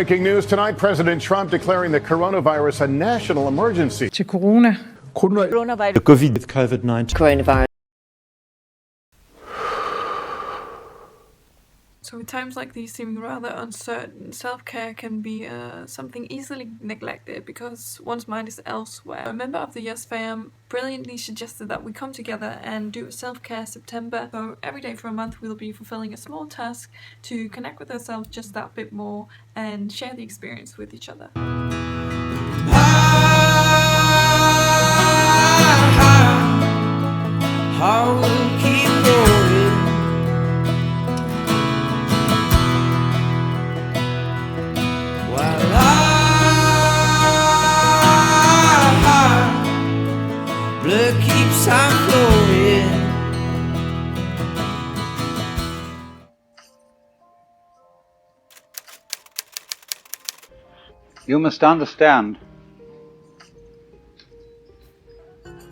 Breaking news tonight, President Trump declaring the coronavirus a national emergency. Til corona. The COVID-19. Coronavirus. So at times like these seeming rather uncertain, self-care can be something easily neglected because one's mind is elsewhere. A member of the YesFam brilliantly suggested that we come together and do a self-care September. So every day for a month we'll be fulfilling a small task to connect with ourselves just that bit more and share the experience with each other. Blood keeps on flowing. You must understand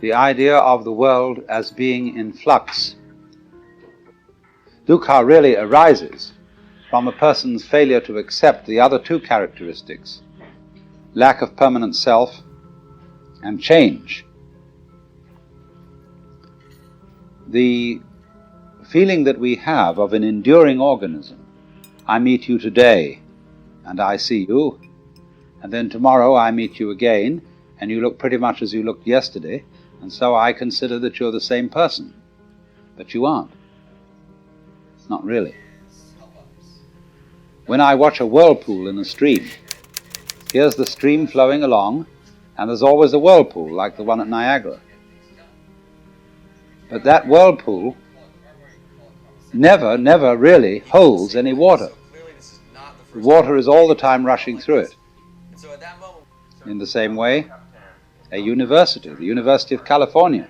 the idea of the world as being in flux. Dukkha really arises from a person's failure to accept the other two characteristics, lack of permanent self and change. The feeling that we have of an enduring organism, I meet you today and I see you, and then tomorrow I meet you again and you look pretty much as you looked yesterday, and so I consider that you're the same person. But you aren't. Not really. When I watch a whirlpool in a stream, here's the stream flowing along, and there's always a whirlpool like the one at Niagara. But that whirlpool never really holds any water. The water is all the time rushing through it. In the same way, a university, the University of California,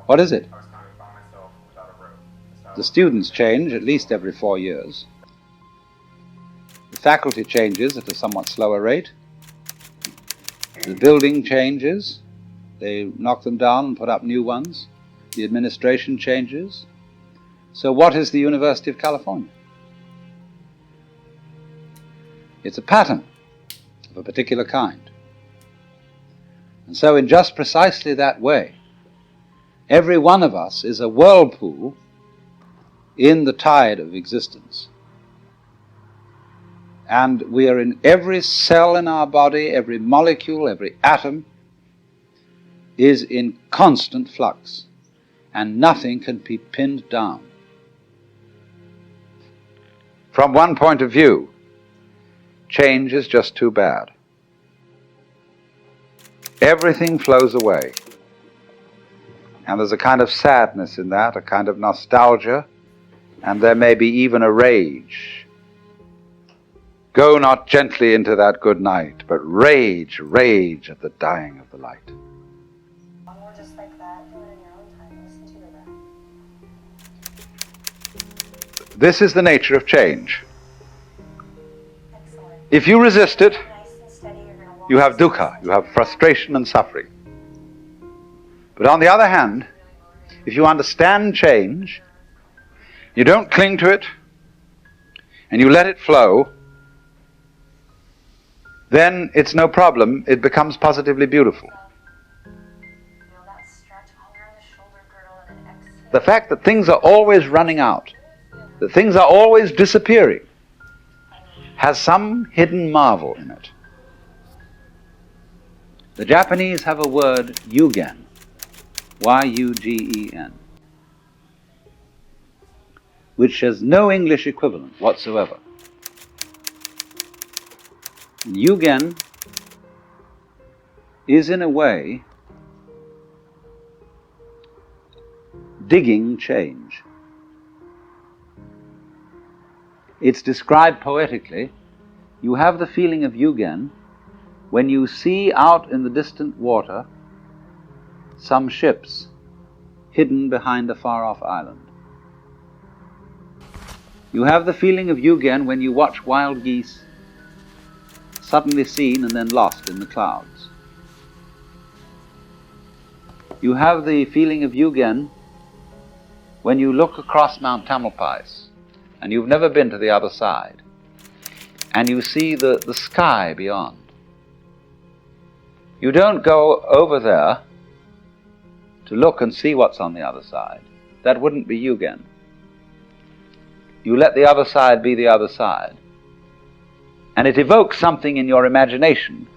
what is it? The students change at least every 4 years. The faculty changes at a somewhat slower rate. The building changes. They knock them down and put up new ones. The administration changes. So what is the University of California? It's a pattern of a particular kind. And so in just precisely that way, every one of us is a whirlpool in the tide of existence. And we are in every cell in our body, every molecule, every atom is in constant flux. And nothing can be pinned down. From one point of view, change is just too bad. Everything flows away. And there's a kind of sadness in that, a kind of nostalgia, and there may be even a rage. Go not gently into that good night, but rage, rage at the dying of the light. Just like that, do it in your own time. Listen to your breath. This is the nature of change. Excellent. If you resist it, Nice and steady, you're gonna walk you have dukkha, you have frustration and suffering. But on the other hand, if you understand change, you don't cling to it, and you let it flow, then it's no problem, it becomes positively beautiful. The fact that things are always running out, that things are always disappearing, has some hidden marvel in it. The Japanese have a word, yugen, Y-U-G-E-N, which has no English equivalent whatsoever. Yugen is in a way digging change. It's described poetically. You have the feeling of yugen when you see out in the distant water some ships hidden behind a far-off island. You have the feeling of yugen when you watch wild geese suddenly seen and then lost in the clouds. You have the feeling of yugen when you look across Mount Tamalpais and you've never been to the other side, and you see the sky beyond. You don't go over there to look and see what's on the other side. That wouldn't be you again. You let the other side be the other side. And it evokes something in your imagination,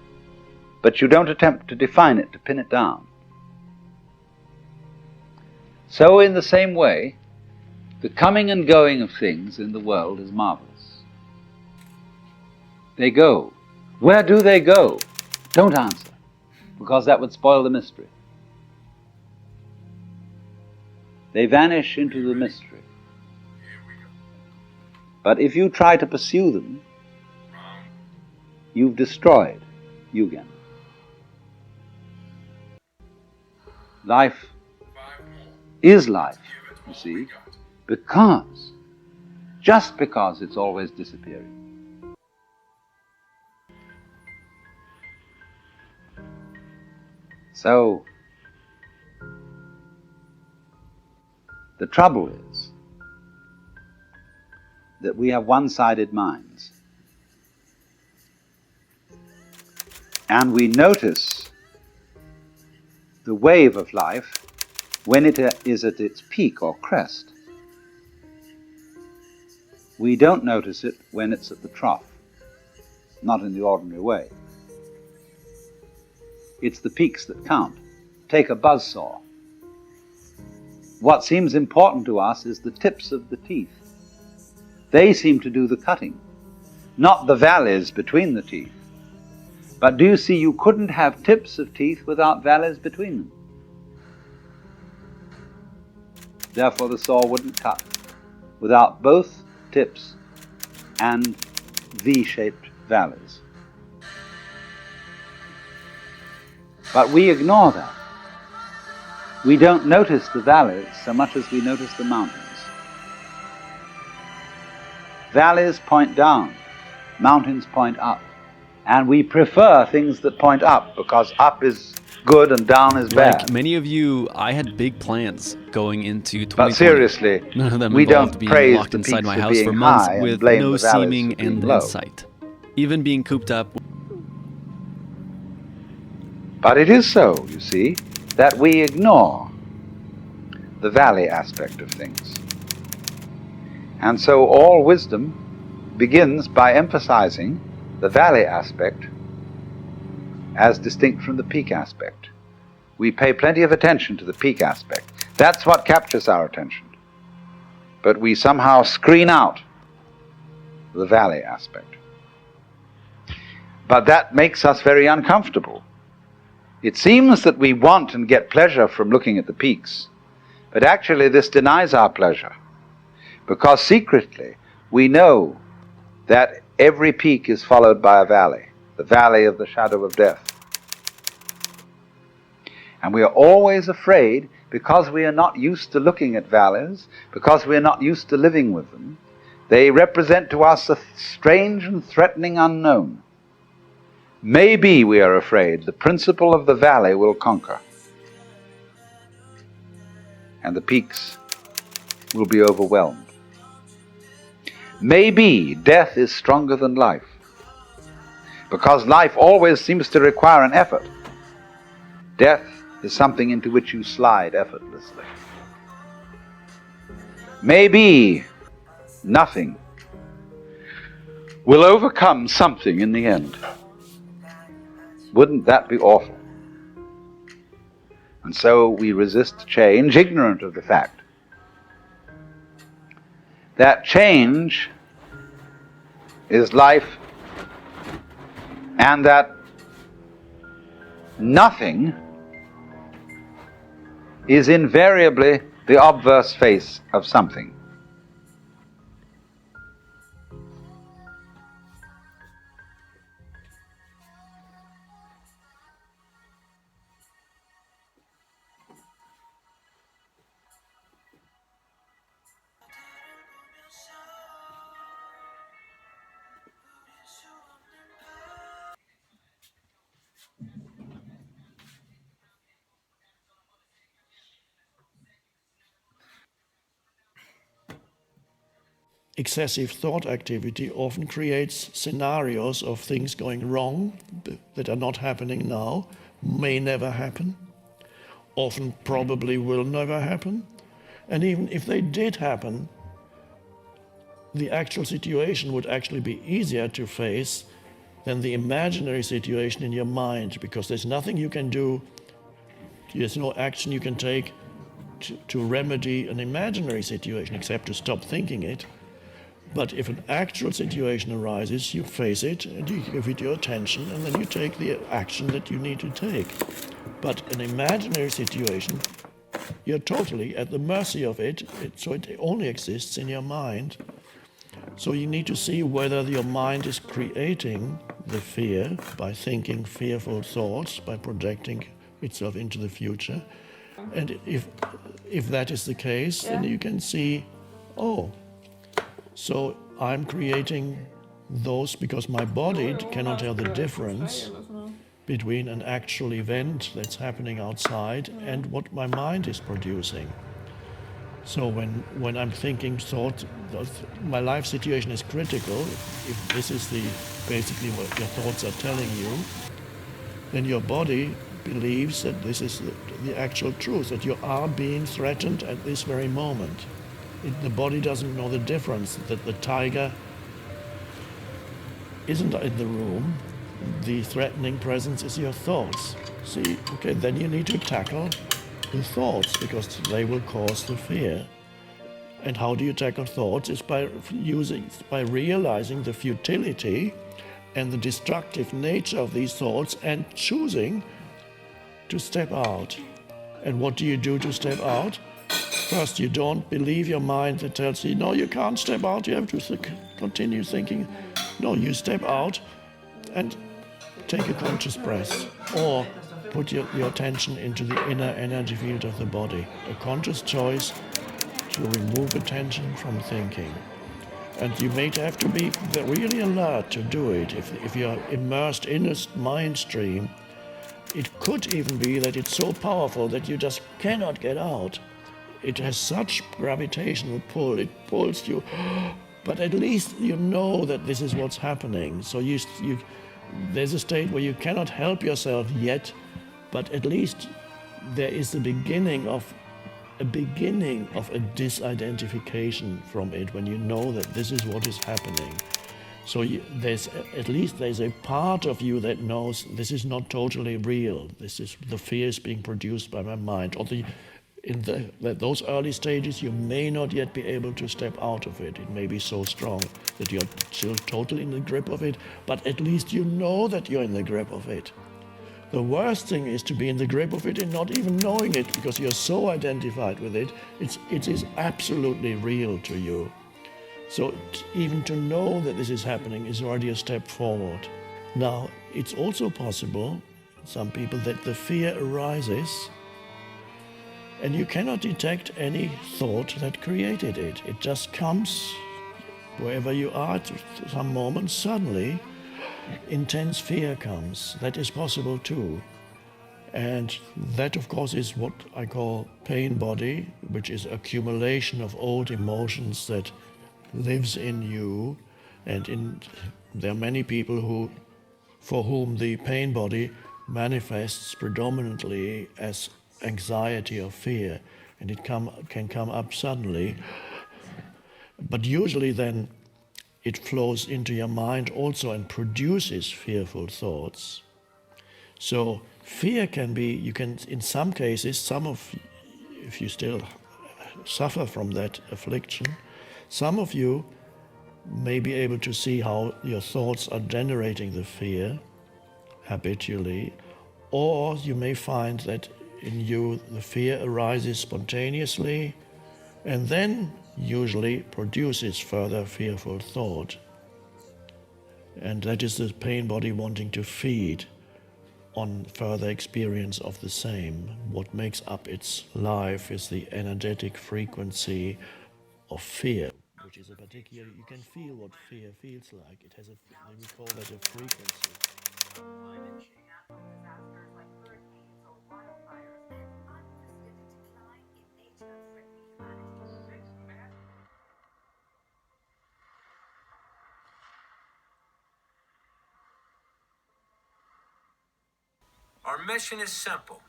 but you don't attempt to define it, to pin it down. So in the same way, the coming and going of things in the world is marvelous. They go. Where do they go? Don't answer, because that would spoil the mystery. They vanish into the mystery. But if you try to pursue them, you've destroyed Yugen. Life is life, you see, just because it's always disappearing. So, the trouble is that we have one-sided minds. And we notice the wave of life when it is at its peak or crest. We don't notice it when it's at the trough, not in the ordinary way. It's the peaks that count. Take a buzzsaw. What seems important to us is the tips of the teeth. They seem to do the cutting, not the valleys between the teeth. But do you see, you couldn't have tips of teeth without valleys between them. Therefore the saw wouldn't cut without both tips and V-shaped valleys. But we ignore that. We don't notice the valleys so much as we notice the mountains. Valleys point down, mountains point up. And we prefer things that point up, because up is good and down is bad. Like many of you, I had big plans going into 2020. But seriously, none of them we involved don't being praise locked the inside peaks my for house being for months high and with blame no the valleys seeming for being end low. in sight. Even being cooped up. But it is so, you see, that we ignore the valley aspect of things. And so all wisdom begins by emphasizing the valley aspect as distinct from the peak aspect. We pay plenty of attention to the peak aspect. That's what captures our attention. But we somehow screen out the valley aspect. But that makes us very uncomfortable. It seems that we want and get pleasure from looking at the peaks, but actually this denies our pleasure, because secretly we know that every peak is followed by a valley, the valley of the shadow of death. And we are always afraid, because we are not used to looking at valleys, because we are not used to living with them. They represent to us a strange and threatening unknown. Maybe, we are afraid, the principle of the valley will conquer, and the peaks will be overwhelmed. Maybe death is stronger than life, because life always seems to require an effort. Death is something into which you slide effortlessly. Maybe nothing will overcome something in the end. Wouldn't that be awful? And so we resist change, ignorant of the fact that change is life, and that nothing is invariably the obverse face of something. excessive thought activity often creates scenarios of things going wrong that are not happening now, may never happen, often probably will never happen. And even if they did happen, the actual situation would actually be easier to face than the imaginary situation in your mind, because there's nothing you can do, there's no action you can take to remedy an imaginary situation except to stop thinking it. But if an actual situation arises, you face it and you give it your attention, and then you take the action that you need to take. But an imaginary situation, you're totally at the mercy of it, so it only exists in your mind. So you need to see whether your mind is creating the fear by thinking fearful thoughts, by projecting itself into the future. And if that is the case, then you can see, oh, so I'm creating those because my body cannot tell the difference between an actual event that's happening outside and what my mind is producing. So when I'm thinking thought, my life situation is critical, if this is basically what your thoughts are telling you, then your body believes that this is the actual truth, that you are being threatened at this very moment. The body doesn't know the difference, that the tiger isn't in the room. The threatening presence is your thoughts. See, okay, then you need to tackle the thoughts because they will cause the fear. And how do you tackle thoughts? Is by realizing the futility and the destructive nature of these thoughts and choosing to step out. And what do you do to step out? First, you don't believe your mind that tells you, no, you can't step out, you have to continue thinking. No, you step out and take a conscious breath, or put your attention into the inner energy field of the body. A conscious choice to remove attention from thinking. And you may have to be really alert to do it. If you're immersed in a mind stream, it could even be that it's so powerful that you just cannot get out. It has such gravitational pull, it pulls you, but at least you know that this is what's happening. So there's a state where you cannot help yourself yet, but at least there is the beginning of a disidentification from it when you know that this is what is happening. So there's a part of you that knows this is not totally real. This is the fears being produced by my mind. Or in those early stages, you may not yet be able to step out of it. It may be so strong that you're still totally in the grip of it, but at least you know that you're in the grip of it. The worst thing is to be in the grip of it and not even knowing it, because you're so identified with it. It is absolutely real to you. So even to know that this is happening is already a step forward. Now, it's also possible, some people, that the fear arises and you cannot detect any thought that created it. It just comes wherever you are at some moment. Suddenly, intense fear comes. That is possible too. And that, of course, is what I call pain body, which is accumulation of old emotions that lives in you. And there are many people for whom the pain body manifests predominantly as anxiety or fear, and it can come up suddenly. But usually then it flows into your mind also and produces fearful thoughts. So fear can be, in some cases, if you still suffer from that affliction, some of you may be able to see how your thoughts are generating the fear habitually, or you may find that in you the fear arises spontaneously and then usually produces further fearful thought. And that is the pain body wanting to feed on further experience of the same. What makes up its life is the energetic frequency of fear, which is a particular, you can feel what fear feels like. It has we call that a frequency. Natural disasters like hurricanes or wildfires, unprecedented decline in nature threatening humanity. Our mission is simple.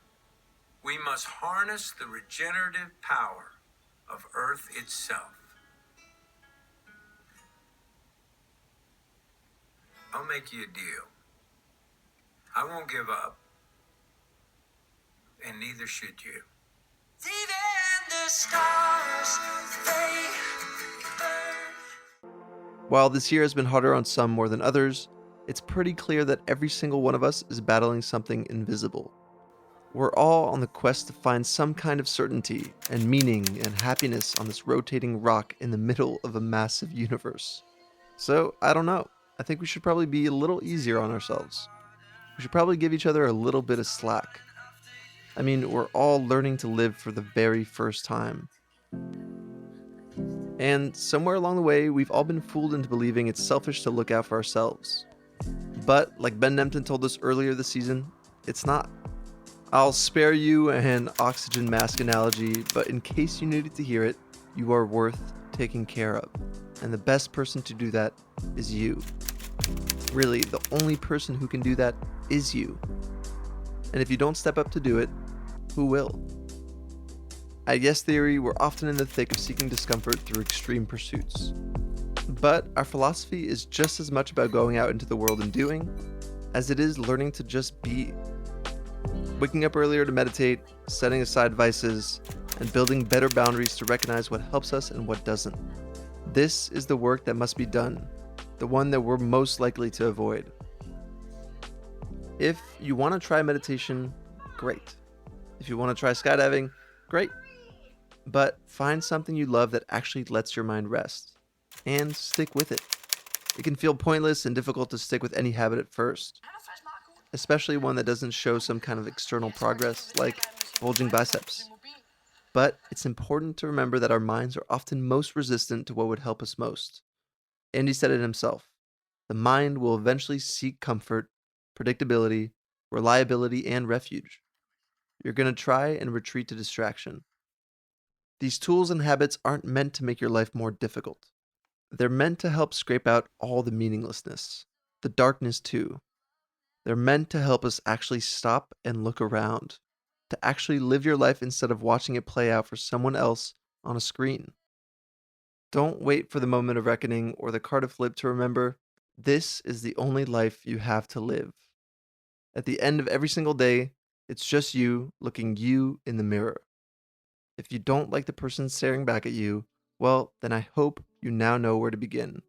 We must harness the regenerative power of Earth itself. I'll make you a deal. I won't give up. And neither should you. Even the stars, they burn. While this year has been harder on some more than others, it's pretty clear that every single one of us is battling something invisible. We're all on the quest to find some kind of certainty and meaning and happiness on this rotating rock in the middle of a massive universe. So, I don't know. I think we should probably be a little easier on ourselves. We should probably give each other a little bit of slack. I mean, we're all learning to live for the very first time. And somewhere along the way, we've all been fooled into believing it's selfish to look out for ourselves. But, like Ben Nemtin told us earlier this season, it's not. I'll spare you an oxygen mask analogy, but in case you needed to hear it, you are worth taking care of. And the best person to do that is you. Really, the only person who can do that is you. And if you don't step up to do it, who will? At Yes Theory, we're often in the thick of seeking discomfort through extreme pursuits. But our philosophy is just as much about going out into the world and doing, as it is learning to just be. Waking up earlier to meditate, setting aside vices, and building better boundaries to recognize what helps us and what doesn't. This is the work that must be done, the one that we're most likely to avoid. If you want to try meditation, great. If you want to try skydiving, great. But find something you love that actually lets your mind rest, and stick with it. It can feel pointless and difficult to stick with any habit at first, especially one that doesn't show some kind of external progress, like bulging biceps. But it's important to remember that our minds are often most resistant to what would help us most. Andy said it himself. The mind will eventually seek comfort, predictability, reliability, and refuge. You're going to try and retreat to distraction. These tools and habits aren't meant to make your life more difficult. They're meant to help scrape out all the meaninglessness, the darkness too. They're meant to help us actually stop and look around, to actually live your life instead of watching it play out for someone else on a screen. Don't wait for the moment of reckoning or the card to flip to remember this is the only life you have to live. At the end of every single day, it's just you looking you in the mirror. If you don't like the person staring back at you, well, then I hope you now know where to begin.